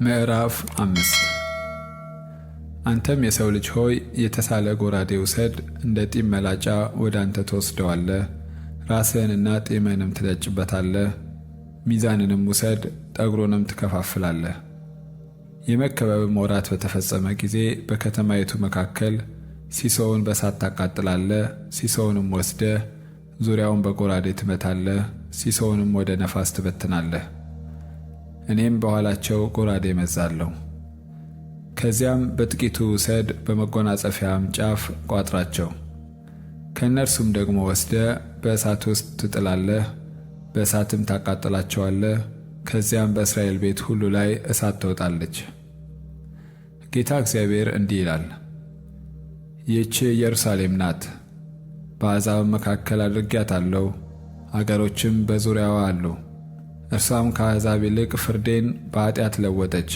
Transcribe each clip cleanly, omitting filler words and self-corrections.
ምዕራፍ 5 አንተም የሰው ልጅ ሆይ የተሳለ ጎራዴ ውሰድ፣ እንደ ጢም መላጫ ወደ አንተ ትወስደዋለህ፣ ራስህንና ጢምህንም ትለጭበታለህ። ሚዛንንም ውሰድ፣ ጠጉሩንም ትከፋፍላለህ። የመከበብም ወራት በተፈጸመ ጊዜ በከተማይቱ መካከል ሲሶውን በእሳት ታቃጥላለህ። ሲሶውንም ወስደህ ዙሪያውን በጎራዴ ትመታለህ፣ ሲሶውንም ወደ ነፋስ ትበትናለህ። እኔም በኋላቸው ጎራዴ እመዝዛለሁ። ከዚያም በጥቂቱ ውሰድ፣ በመጎናጸፊያም ጫፍ ቋጥራቸው። ከእነርሱም ደግሞ ወስደህ በእሳት ውስጥ ትጥላለህ፣ በእሳትም ታቃጥላቸዋለህ። ከዚያም በእስራኤል ቤት ሁሉ ላይ እሳት ትወጣለች። ጌታ እግዚአብሔር እንዲህ ይላል፣ ይህች ኢየሩሳሌም ናት፣ በአሕዛብ መካከል አድርጌያታለሁ፣ አገሮችም በዙሪያዋ አሉ። እርሷም ከአሕዛብ ይልቅ ፍርዴን በኃጢአት ለወጠች፣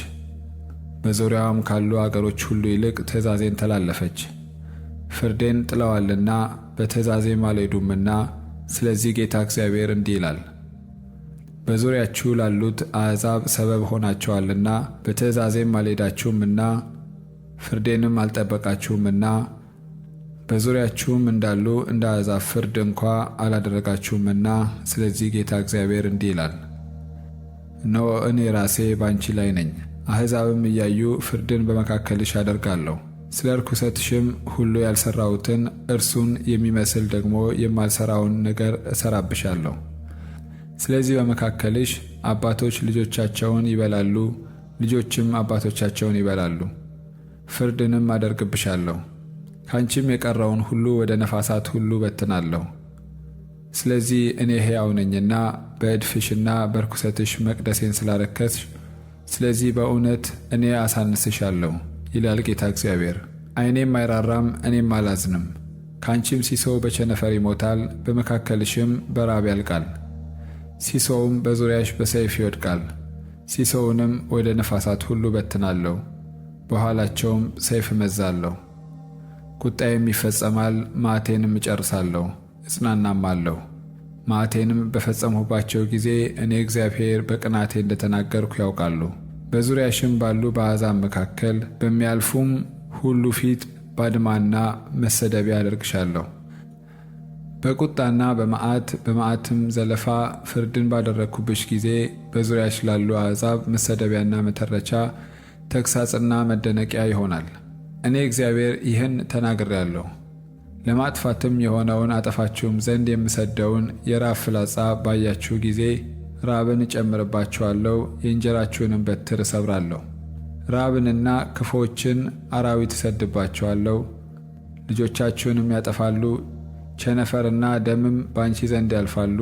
በዙሪያዋም ካሉ አገሮች ሁሉ ይልቅ ትእዛዜን ተላለፈች። ፍርዴን ጥለዋልና በትእዛዜም አልሄዱምና፣ ስለዚህ ጌታ እግዚአብሔር እንዲህ ይላል፣ በዙሪያችሁ ላሉት አሕዛብ ሰበብ ሆናቸዋልና በትእዛዜም አልሄዳችሁምና ፍርዴንም አልጠበቃችሁምና በዙሪያችሁም እንዳሉ እንደ አሕዛብ ፍርድ እንኳ አላደረጋችሁምና፣ ስለዚህ ጌታ እግዚአብሔር እንዲህ ይላል፣ እነሆ እኔ ራሴ ባንቺ ላይ ነኝ፣ አሕዛብም እያዩ ፍርድን በመካከልሽ አደርጋለሁ። ስለ ርኩሰትሽም ሁሉ ያልሠራሁትን እርሱን የሚመስል ደግሞ የማልሠራውን ነገር እሠራብሻለሁ። ስለዚህ በመካከልሽ አባቶች ልጆቻቸውን ይበላሉ፣ ልጆችም አባቶቻቸውን ይበላሉ። ፍርድንም አደርግብሻለሁ፣ ካንቺም የቀረውን ሁሉ ወደ ነፋሳት ሁሉ በትናለሁ። ስለዚህ እኔ ሕያው ነኝና በእድፍሽና በርኩሰትሽ መቅደሴን ስላረከስሽ፣ ስለዚህ በእውነት እኔ አሳንስሻለሁ ይላል ጌታ እግዚአብሔር። ዓይኔም አይራራም፣ እኔም አላዝንም። ካንቺም ሲሶው በቸነፈር ይሞታል፣ በመካከልሽም በራብ ያልቃል። ሲሶውም በዙሪያሽ በሰይፍ ይወድቃል። ሲሶውንም ወደ ነፋሳት ሁሉ በትናለሁ፣ በኋላቸውም ሰይፍ እመዛለሁ። ቁጣዬም ይፈጸማል፣ መዓቴንም እጨርሳለሁ፣ እጽናናማለሁ። መዓቴንም በፈጸምሁባቸው ጊዜ እኔ እግዚአብሔር በቅናቴ እንደተናገርኩ ያውቃሉ። በዙሪያሽም ባሉ በአሕዛብ መካከል በሚያልፉም ሁሉ ፊት ባድማና መሰደቢያ አደርግሻለሁ። በቁጣና በመዓትም ዘለፋ ፍርድን ባደረግኩብሽ ጊዜ በዙሪያሽ ላሉ አሕዛብ መሰደቢያና መተረቻ፣ ተግሣጽና መደነቂያ ይሆናል። እኔ እግዚአብሔር ይህን ተናግሬአለሁ። ለማጥፋትም የሆነውን አጠፋችሁም ዘንድ የምሰደውን የራብ ፍላጻ ባያችሁ ጊዜ ራብን እጨምርባችኋለሁ፣ የእንጀራችሁንም በትር እሰብራለሁ። ራብንና ክፉዎችን አራዊት እሰድባችኋለሁ፣ ልጆቻችሁንም ያጠፋሉ። ቸነፈርና ደምም ባንቺ ዘንድ ያልፋሉ፣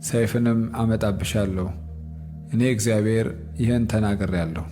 ሰይፍንም አመጣብሻለሁ። እኔ እግዚአብሔር ይህን ተናግሬአለሁ።